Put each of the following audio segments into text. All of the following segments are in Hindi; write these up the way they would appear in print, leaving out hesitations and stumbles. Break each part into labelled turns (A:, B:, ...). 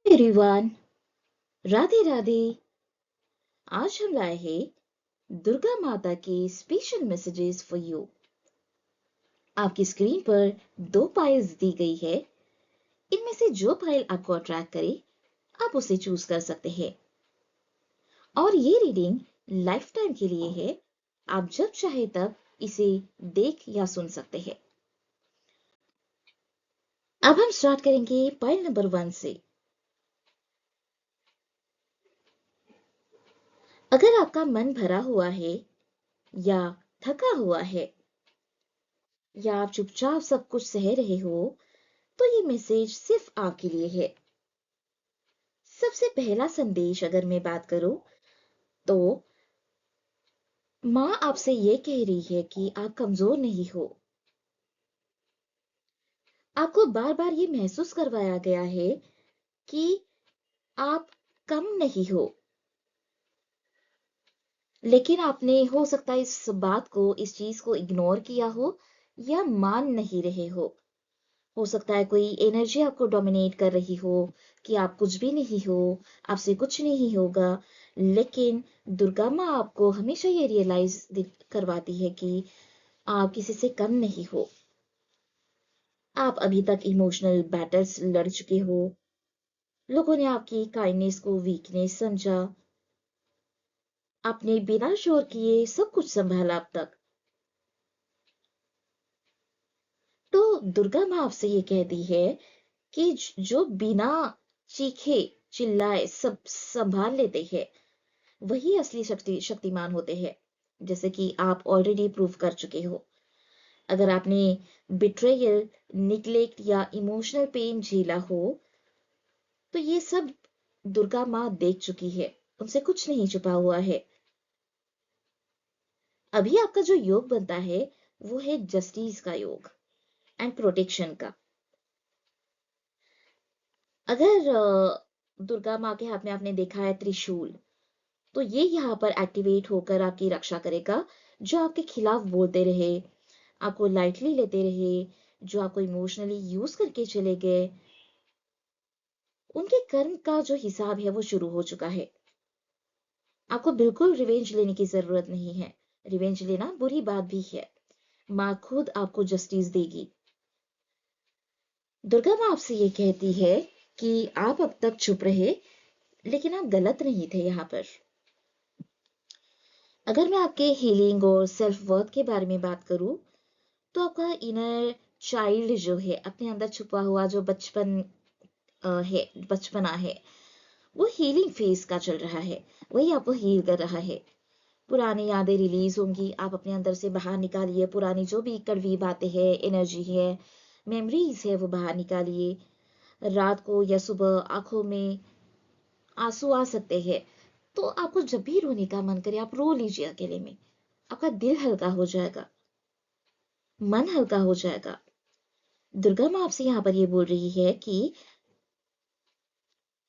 A: एवरीवन, राधे राधे। आज हम लाए हैं दुर्गा माता के स्पेशल मैसेजेस फॉर यू। आपकी स्क्रीन पर दो फाइल्स दी गई है। इनमें से जो फाइल आपको अट्रैक्ट करे आप उसे चूज कर सकते हैं। और ये रीडिंग लाइफ टाइम के लिए है। आप जब चाहे तब इसे देख या सुन सकते हैं। अब हम स्टार्ट करेंगे फाइल नंबर 1 से। अगर आपका मन भरा हुआ है या थका हुआ है या आप चुपचाप सब कुछ सह रहे हो, तो ये मैसेज सिर्फ आपके लिए है। सबसे पहला संदेश अगर मैं बात करूं तो माँ आपसे ये कह रही है कि आप कमजोर नहीं हो। आपको बार बार ये महसूस करवाया गया है कि आप कम नहीं हो, लेकिन आपने हो सकता है इस बात को, इस चीज को इग्नोर किया हो या मान नहीं रहे हो सकता है कोई एनर्जी आपको डोमिनेट कर रही हो कि आप कुछ भी नहीं हो, आपसे कुछ नहीं होगा। लेकिन दुर्गा माँ आपको हमेशा ये रियलाइज करवाती है कि आप किसी से कम नहीं हो। आप अभी तक इमोशनल बैटल्स लड़ चुके हो। लोगों ने आपकी काइंडनेस को वीकनेस समझा। आपने बिना शोर किए सब कुछ संभाला अब तक। तो दुर्गा माँ आपसे ये कहती है कि जो बिना चीखे चिल्लाए सब संभाल लेते हैं वही असली शक्तिमान होते हैं। जैसे कि आप ऑलरेडी प्रूव कर चुके हो। अगर आपने बिट्रेयल, निग्लेक्ट या इमोशनल पेन झेला हो, तो ये सब दुर्गा माँ देख चुकी है। उनसे कुछ नहीं छुपा हुआ है। अभी आपका जो योग बनता है वो है जस्टिस का योग एंड प्रोटेक्शन का। अगर दुर्गा माँ के हाथ में आपने देखा है त्रिशूल, तो ये यहाँ पर एक्टिवेट होकर आपकी रक्षा करेगा। जो आपके खिलाफ बोलते रहे, आपको लाइटली लेते रहे, जो आपको इमोशनली यूज करके चले गए, उनके कर्म का जो हिसाब है वो शुरू हो चुका है। आपको बिल्कुल रिवेंज लेने की जरूरत नहीं है। रिवेंज लेना बुरी बात भी है। माँ खुद आपको जस्टिस देगी। दुर्गा माँ आपसे ये कहती है कि आप अब तक चुप रहे, लेकिन आप गलत नहीं थे यहाँ पर। अगर मैं आपके हीलिंग और सेल्फ वर्थ के बारे में बात करूं, तो आपका इनर चाइल्ड जो है, अपने अंदर छुपा हुआ जो है, बचपना है, वो हीलिंग फेज का चल रहा है। वही आपको हील कर रहा है। पुरानी यादें रिलीज होंगी। आप अपने अंदर से बाहर निकालिए पुरानी जो भी कड़वी बातें हैं, एनर्जी है, मेमोरीज है, वो बाहर निकालिए। रात को या सुबह आंखों में आंसू आ सकते हैं, तो आपको जब भी रोने का मन करे आप रो लीजिए अकेले में। आपका दिल हल्का हो जाएगा, मन हल्का हो जाएगा। दुर्गा माँ आपसे यहाँ पर ये बोल रही है कि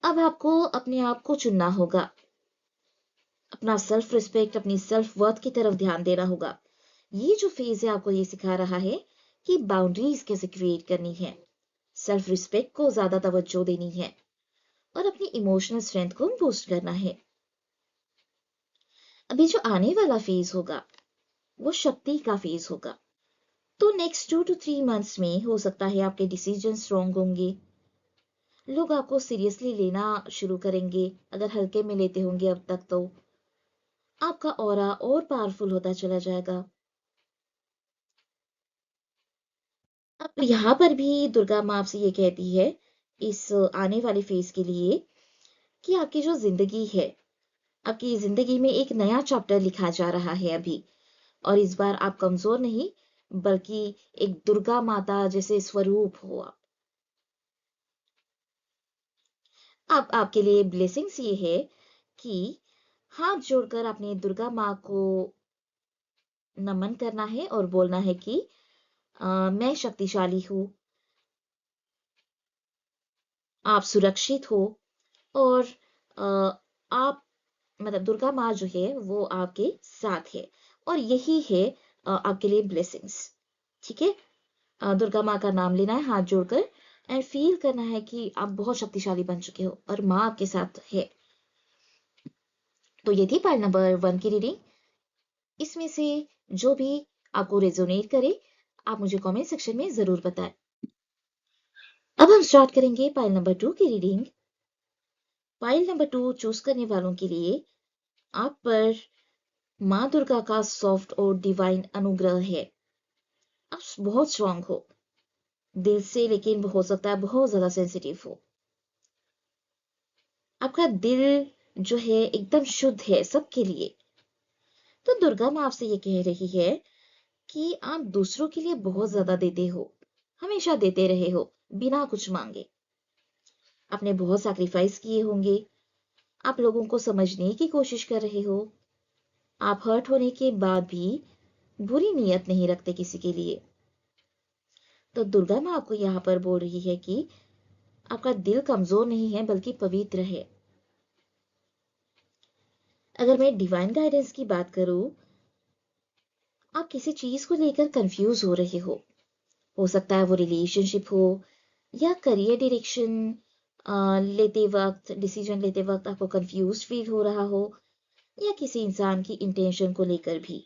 A: अब आपको अपने आप को चुनना होगा। अपना सेल्फ रिस्पेक्ट, अपनी सेल्फ वर्थ की तरफ ध्यान देना होगा। ये जो फेज है आपको ये सिखा रहा है कि बाउंड्रीज कैसे क्रिएट करनी है, सेल्फ रिस्पेक्ट को ज्यादा तवज्जो देनी है और अपनी इमोशनल स्ट्रेंथ को बूस्ट करना है। अभी जो आने वाला फेज होगा वो शक्ति का फेज होगा। तो नेक्स्ट 2 to 3 मंथ्स में हो सकता है आपके डिसीजन स्ट्रॉन्ग होंगे। लोग आपको सीरियसली लेना शुरू करेंगे। अगर हल्के में लेते होंगे अब तक, तो आपका ऑरा और पावरफुल होता चला जाएगा। अब यहाँ पर भी दुर्गा माँ आपसे ये कहती है इस आने वाले फेज के लिए कि आपकी जो जिंदगी है, आपकी जिंदगी में एक नया चैप्टर लिखा जा रहा है अभी। और इस बार आप कमजोर नहीं, बल्कि एक दुर्गा माता जैसे स्वरूप हो आप। अब आपके लिए ब्लेसिंग्स ये है कि हाथ जोड़कर अपने दुर्गा माँ को नमन करना है और बोलना है कि मैं शक्तिशाली हूँ, आप सुरक्षित हो, और अ, आप मतलब दुर्गा माँ जो है वो आपके साथ है। और यही है आपके लिए ब्लेसिंग्स। ठीक है। दुर्गा माँ का नाम लेना है हाथ जोड़कर, एंड फील करना है कि आप बहुत शक्तिशाली बन चुके हो और माँ आपके साथ है। तो ये थी पाइल नंबर 1 की रीडिंग। इसमें से जो भी आपको रेजोनेट करे आप मुझे कमेंट सेक्शन में जरूर बताएं। अब हम स्टार्ट करेंगे पाइल नंबर 2 की रीडिंग। पाइल नंबर 2 चूज करने वालों के लिए आप पर माँ दुर्गा का सॉफ्ट और डिवाइन अनुग्रह है। आप बहुत स्ट्रांग हो दिल से, लेकिन हो सकता है बहुत ज्यादा सेंसिटिव हो। आपका दिल जो है एकदम शुद्ध है सबके लिए। तो दुर्गा माँ आपसे ये कह रही है कि आप दूसरों के लिए बहुत ज्यादा देते हो, हमेशा देते रहे हो बिना कुछ मांगे। आपने बहुत सैक्रिफाइस किए होंगे, आप लोगों को समझने की कोशिश कर रहे हो, आप हर्ट होने के बाद भी बुरी नीयत नहीं रखते किसी के लिए। तो दुर्गा माँ आपको यहाँ पर बोल रही है कि आपका दिल कमजोर नहीं है बल्कि पवित्र है। अगर मैं डिवाइन गाइडेंस की बात करूं, आप किसी चीज को लेकर कंफ्यूज हो सकता है वो रिलेशनशिप हो या करियर डायरेक्शन लेते वक्त, डिसीजन लेते वक्त आपको कंफ्यूज फील हो रहा हो, या किसी इंसान की इंटेंशन को लेकर भी।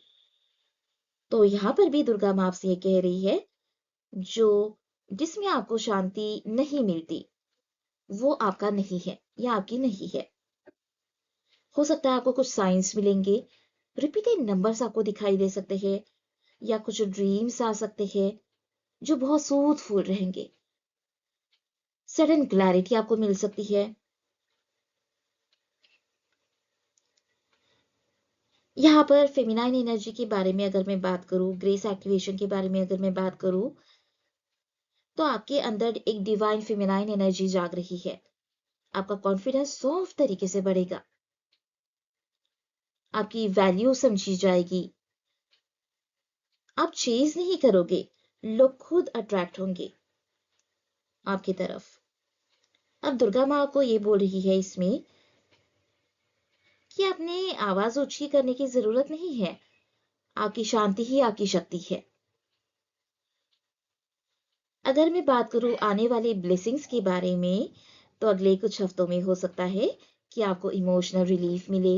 A: तो यहाँ पर भी दुर्गा माँ आपसे ये कह रही है जो जिसमें आपको शांति नहीं मिलती वो आपका नहीं है या आपकी नहीं है। हो सकता है आपको कुछ साइंस मिलेंगे, रिपीटेड नंबर्स आपको दिखाई दे सकते हैं, या कुछ ड्रीम्स आ सकते हैं जो बहुत सूदफुल रहेंगे। सडन क्लैरिटी आपको मिल सकती है। यहाँ पर फेमिनाइन एनर्जी के बारे में अगर मैं बात करूं, ग्रेस एक्टिवेशन के बारे में अगर मैं बात करूं, तो आपके अंदर एक डिवाइन फेमिनाइन एनर्जी जाग रही है। आपका कॉन्फिडेंस सॉफ्ट तरीके से बढ़ेगा, आपकी वैल्यू समझी जाएगी, आप चेज नहीं करोगे, लोग खुद अट्रैक्ट होंगे आपकी तरफ। अब दुर्गा माँ को ये बोल रही है इसमें कि आपने आवाज ऊंची करने की जरूरत नहीं है, आपकी शांति ही आपकी शक्ति है। अगर मैं बात करूं आने वाली ब्लेसिंग्स के बारे में, तो अगले कुछ हफ्तों में हो सकता है कि आपको इमोशनल रिलीफ मिले,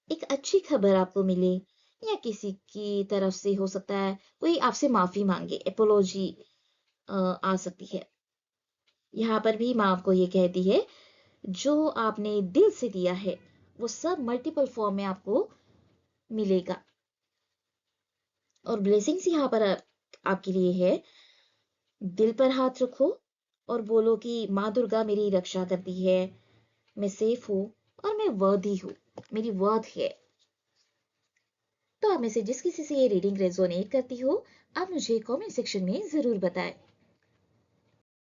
A: एक अच्छी खबर आपको मिले, या किसी की तरफ से हो सकता है कोई आपसे माफी मांगे, एपोलॉजी आ सकती है। यहाँ पर भी माँ आपको ये कहती है जो आपने दिल से दिया है वो सब मल्टीपल फॉर्म में आपको मिलेगा। और ब्लेसिंग्स यहाँ पर आपके लिए है, दिल पर हाथ रखो और बोलो कि माँ दुर्गा मेरी रक्षा करती है, मैं सेफ हूँ और मैं वर्दी हूँ, मेरी वर्थ है। तो आप में से जिस किसी से ये रीडिंग रेजोनेट करती हो, आप मुझे कमेंट सेक्शन में जरूर बताएं।